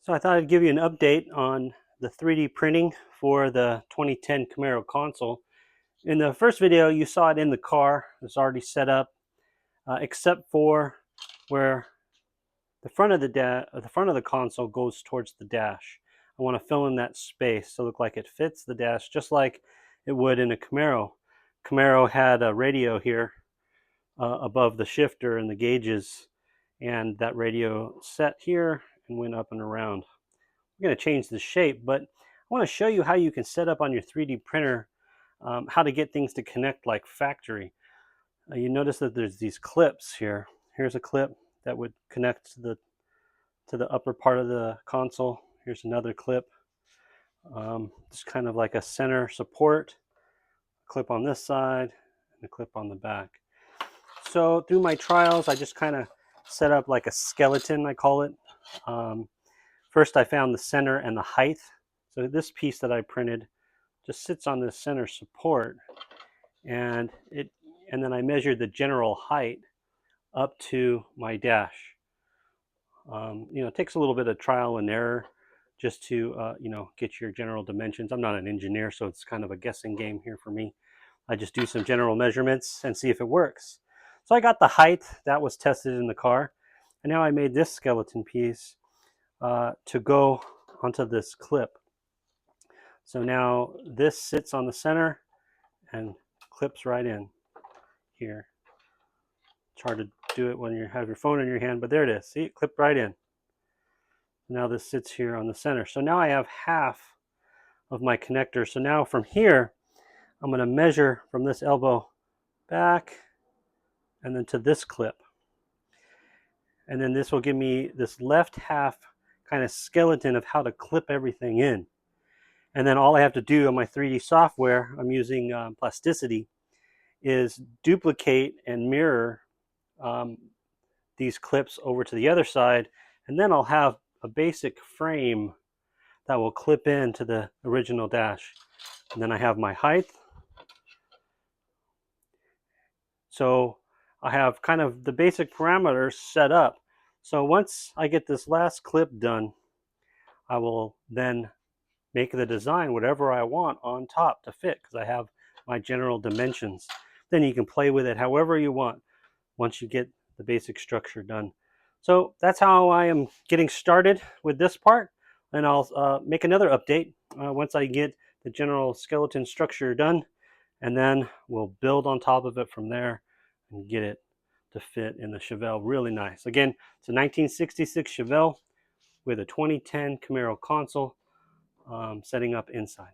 So I thought I'd give you an update on the 3D printing for the 2010 Camaro console. In the first video, you saw it in the car. It's already set up, except for where the front of the console goes towards the dash. I want to fill in that space to look like it fits the dash, just like it would in a Camaro. Camaro had a radio here above the shifter and the gauges, and that radio set here and went up and around. I'm going to change the shape, but I want to show you how you can set up on your 3D printer how to get things to connect like factory. You notice that there's these clips here. Here's a clip that would connect to the upper part of the console. Here's another clip. It's kind of like a center support. Clip on this side and a clip on the back. So through my trials, I just kind of set up like a skeleton, I call it. First, I found the center and the height. So this piece that I printed just sits on this center support, and then I measured the general height up to my dash. It takes a little bit of trial and error just to get your general dimensions. I'm not an engineer, so it's kind of a guessing game here for me. I just do some general measurements and see if it works. So I got the height that was tested in the car, and now I made this skeleton piece to go onto this clip. So now this sits on the center and clips right in here. It's hard to do it when you have your phone in your hand, but there it is. See, it clipped right in. Now this sits here on the center. So now I have half of my connector. So now from here, I'm going to measure from this elbow back and then to this clip. And then this will give me this left half kind of skeleton of how to clip everything in. And then all I have to do on my 3D software, I'm using plasticity, is duplicate and mirror these clips over to the other side, and then I'll have a basic frame that will clip into the original dash. And then I have my height. So I have kind of the basic parameters set up. So once I get this last clip done, I will then make the design whatever I want on top to fit, because I have my general dimensions. Then you can play with it however you want once you get the basic structure done. So that's how I am getting started with this part, and I'll make another update once I get the general skeleton structure done, and then we'll build on top of it from there and get it to fit in the Chevelle really nice. Again, it's a 1966 Chevelle with a 2010 Camaro console setting up inside.